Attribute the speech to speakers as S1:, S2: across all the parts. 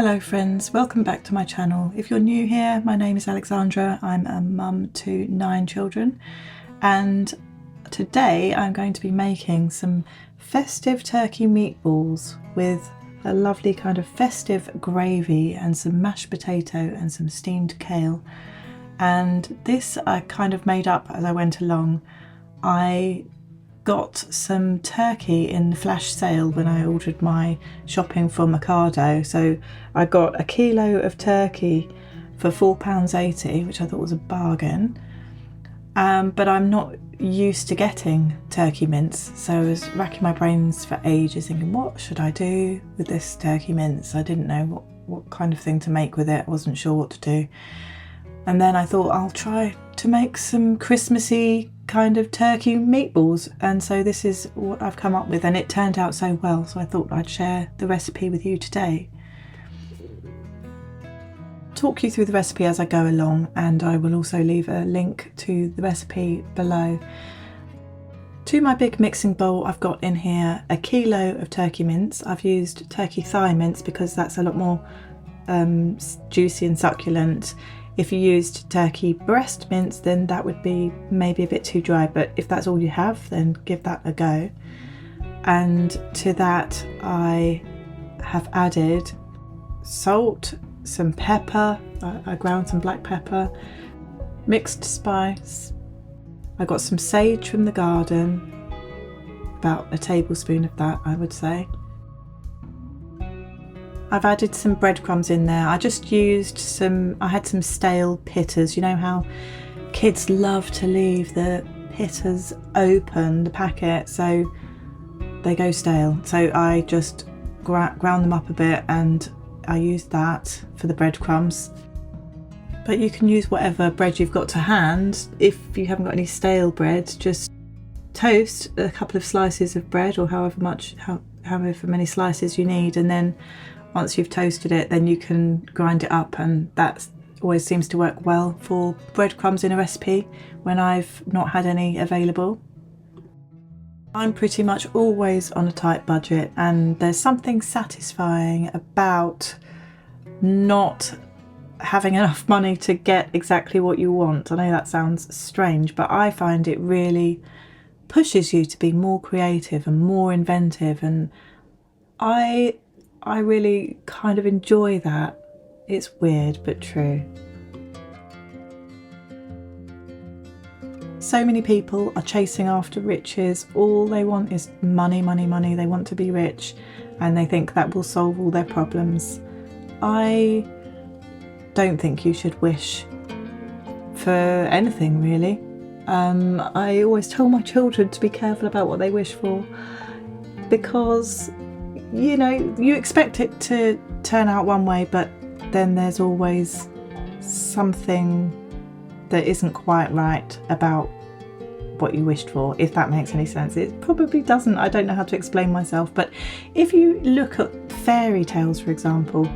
S1: Hello friends, welcome back to my channel. If you're new here, my name is Alexandra. I'm a mum to 9 children and today I'm going to be making some festive turkey meatballs with a lovely kind of festive gravy and some mashed potato and some steamed kale. And this I kind of made up as I went along. I got some turkey in the flash sale when I ordered my shopping from Ocado. So I got a kilo of turkey for £4.80, which I thought was a bargain. But I'm not used to getting turkey mince, so I was racking my brains for ages thinking, what should I do with this turkey mince? I didn't know what kind of thing to make with it. I wasn't sure what to do. And then I thought I'll try to make some Christmassy kind of turkey meatballs, and so this is what I've come up with, and it turned out so well, so I thought I'd share the recipe with you today. Talk you through the recipe as I go along, and I will also leave a link to the recipe below. To my big mixing bowl, I've got in here a kilo of turkey mince. I've used turkey thigh mince because that's a lot more juicy and succulent. If you used turkey breast mince, then that would be maybe a bit too dry, but if that's all you have, then give that a go. And to that I have added salt, some pepper, I ground some black pepper, mixed spice. I got some sage from the garden, about a tablespoon of that I would say. I've added some breadcrumbs in there. I just used I had some stale pitters. You know how kids love to leave the pitters open, the packet, so they go stale. So I just ground them up a bit and I used that for the breadcrumbs. But you can use whatever bread you've got to hand. If you haven't got any stale bread, just toast a couple of slices of bread, or however many slices you need, and then once you've toasted it, then you can grind it up, and that always seems to work well for breadcrumbs in a recipe when I've not had any available. I'm pretty much always on a tight budget, and there's something satisfying about not having enough money to get exactly what you want. I know that sounds strange, but I find it really pushes you to be more creative and more inventive, and I really kind of enjoy that. It's weird but true. So many people are chasing after riches. All they want is money, money, money. They want to be rich and they think that will solve all their problems. I don't think you should wish for anything really. I always tell my children to be careful about what they wish for, because you know, you expect it to turn out one way, but then there's always something that isn't quite right about what you wished for, if that makes any sense. It probably doesn't. I don't know how to explain myself, but if you look at fairy tales, for example,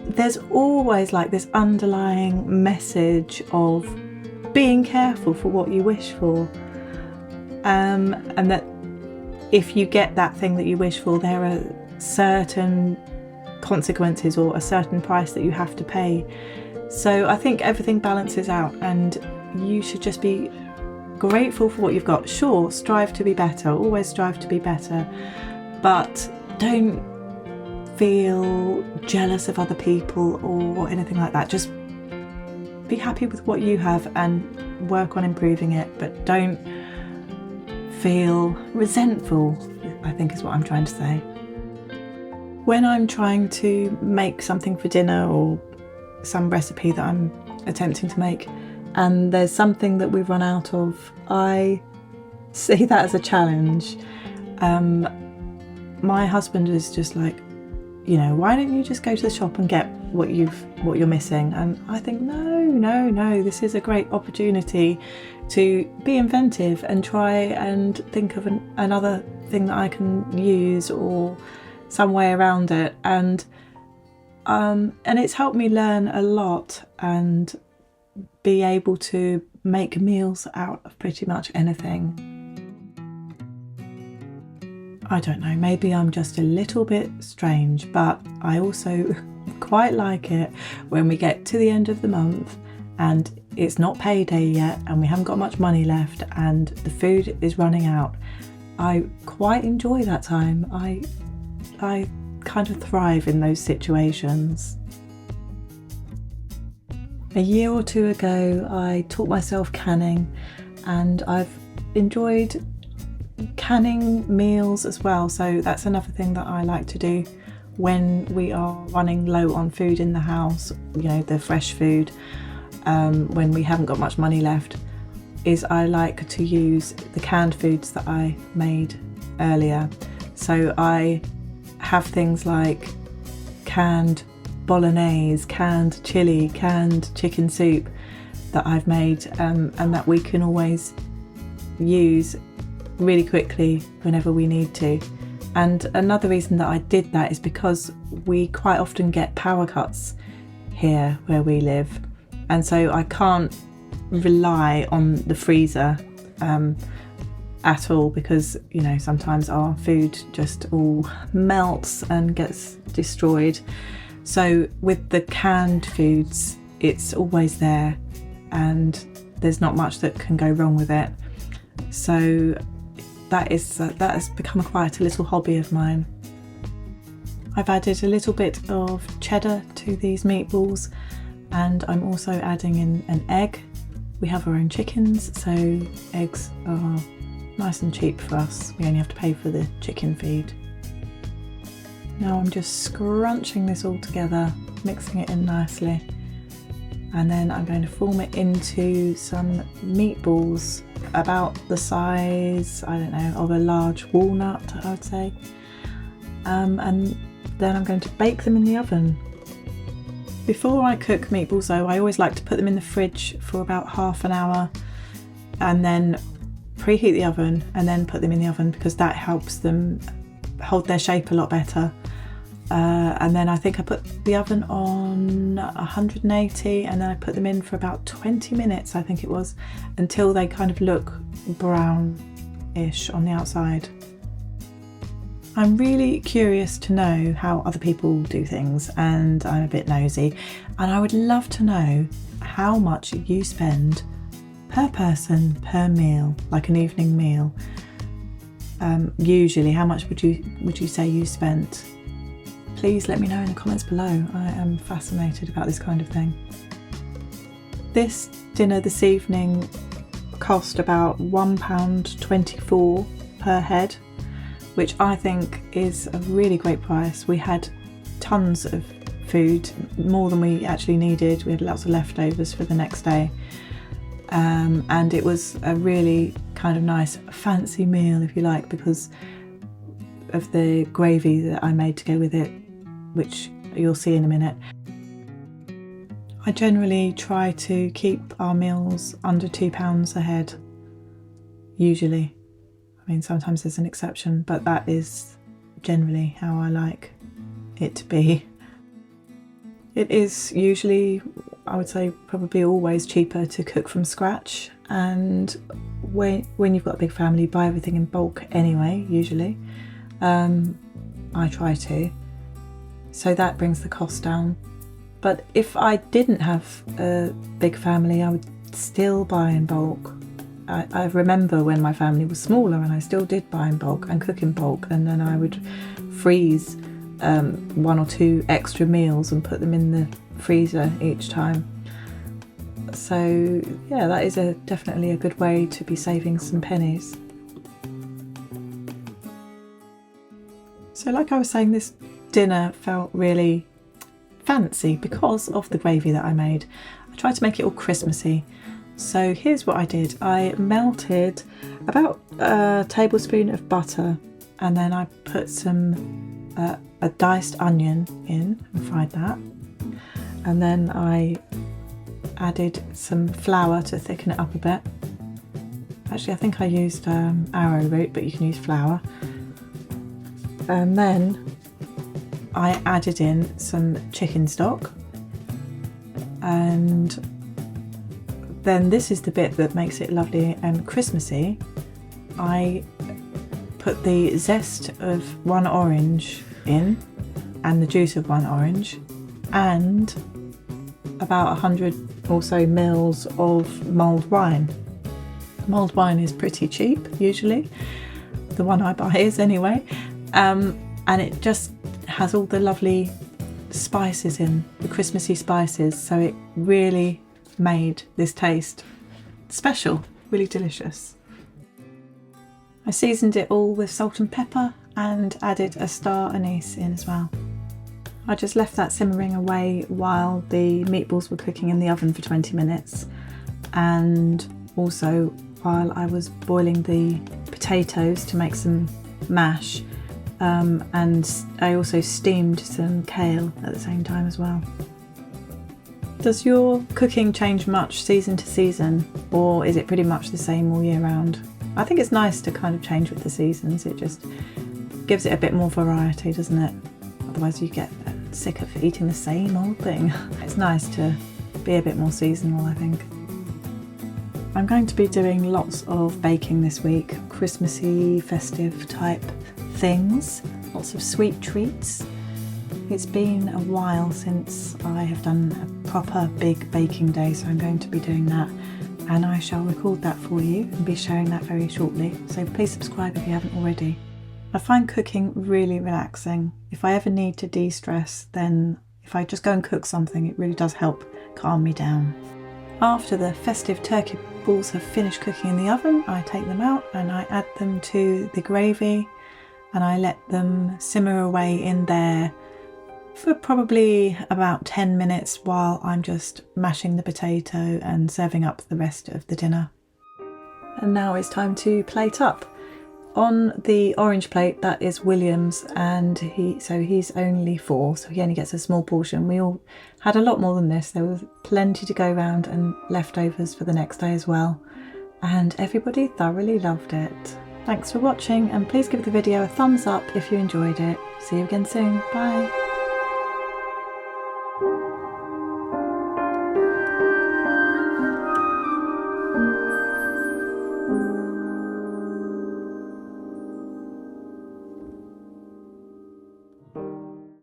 S1: there's always like this underlying message of being careful for what you wish for, and that if you get that thing that you wish for, there are certain consequences or a certain price that you have to pay. So I think everything balances out, and you should just be grateful for what you've got. Sure, strive to be better, always strive to be better, but don't feel jealous of other people or anything like that. Just be happy with what you have and work on improving it, but don't feel resentful, I think is what I'm trying to say. When I'm trying to make something for dinner or some recipe that I'm attempting to make and there's something that we've run out of, I see that as a challenge. My husband is just like, you know, why don't you just go to the shop and get what you're missing? And I think no, this is a great opportunity to be inventive and try and think of another thing that I can use or some way around it, and it's helped me learn a lot and be able to make meals out of pretty much anything. I don't know, maybe I'm just a little bit strange, but I also quite like it when we get to the end of the month and it's not payday yet and we haven't got much money left and the food is running out. I quite enjoy that time. I kind of thrive in those situations. A year or two ago I taught myself canning, and I've enjoyed canning meals as well, so that's another thing that I like to do when we are running low on food in the house, you know, the fresh food, when we haven't got much money left, is I like to use the canned foods that I made earlier. So I have things like canned bolognese, canned chili, canned chicken soup that I've made, and that we can always use really quickly whenever we need to. And another reason that I did that is because we quite often get power cuts here where we live, and so I can't rely on the freezer at all, because, you know, sometimes our food just all melts and gets destroyed. So with the canned foods, it's always there and there's not much that can go wrong with it. So that has become quite a little hobby of mine. I've added a little bit of cheddar to these meatballs, and I'm also adding in an egg. We have our own chickens, so eggs are nice and cheap for us. We only have to pay for the chicken feed. Now I'm just scrunching this all together, mixing it in nicely, and then I'm going to form it into some meatballs about the size, I don't know, of a large walnut, I would say. And then I'm going to bake them in the oven. Before I cook meatballs though, I always like to put them in the fridge for about half an hour and then preheat the oven and then put them in the oven, because that helps them hold their shape a lot better. And then I think I put the oven on 180 and then I put them in for about 20 minutes, I think it was, until they kind of look brownish on the outside. I'm really curious to know how other people do things, and I'm a bit nosy, and I would love to know how much you spend per person per meal, like an evening meal. Usually, how much would you say you spent? Please let me know in the comments below. I am fascinated about this kind of thing. This dinner this evening cost about £1.24 per head, which I think is a really great price. We had tons of food, more than we actually needed. We had lots of leftovers for the next day. And it was a really kind of nice fancy meal, if you like, because of the gravy that I made to go with it, which you'll see in a minute. I generally try to keep our meals under £2 a head, usually. I mean, sometimes there's an exception, but that is generally how I like it to be. It is usually, I would say, probably always cheaper to cook from scratch, and when you've got a big family, buy everything in bulk anyway, usually. I try to. So that brings the cost down. But if I didn't have a big family, I would still buy in bulk. I remember when my family was smaller and I still did buy in bulk and cook in bulk, and then I would freeze 1 or 2 extra meals and put them in the freezer each time. So yeah, that is definitely a good way to be saving some pennies. So like I was saying, this dinner felt really fancy because of the gravy that I made. I tried to make it all Christmassy. So here's what I did. I melted about a tablespoon of butter, and then I put some a diced onion in and fried that. And then I added some flour to thicken it up a bit. Actually, I think I used arrowroot, but you can use flour. And then I added in some chicken stock, and then this is the bit that makes it lovely and Christmassy. I put the zest of one orange in and the juice of one orange, and about 100 or so mils of mulled wine. Mulled wine is pretty cheap usually, the one I buy is anyway, and it just has all the lovely spices in, the Christmassy spices, so it really made this taste special, really delicious. I seasoned it all with salt and pepper and added a star anise in as well. I just left that simmering away while the meatballs were cooking in the oven for 20 minutes, and also while I was boiling the potatoes to make some mash, and I also steamed some kale at the same time as well. Does your cooking change much season to season, or is it pretty much the same all year round? I think it's nice to kind of change with the seasons, it just gives it a bit more variety, doesn't it? Otherwise you get sick of eating the same old thing. It's nice to be a bit more seasonal, I think. I'm going to be doing lots of baking this week, Christmassy, festive type things, lots of sweet treats. It's been a while since I have done a proper big baking day, so I'm going to be doing that, and I shall record that for you and be sharing that very shortly, so please subscribe if you haven't already. I find cooking really relaxing. If I ever need to de-stress, then if I just go and cook something, it really does help calm me down. After the festive turkey balls have finished cooking in the oven, I take them out and I add them to the gravy, and I let them simmer away in there for probably about 10 minutes while I'm just mashing the potato and serving up the rest of the dinner. And now it's time to plate up. On the orange plate, that is William's, and he's only 4, so he only gets a small portion. We all had a lot more than this. There was plenty to go around and leftovers for the next day as well, and everybody thoroughly loved it. Thanks for watching, and please give the video a thumbs up if you enjoyed it. See you again soon. Bye.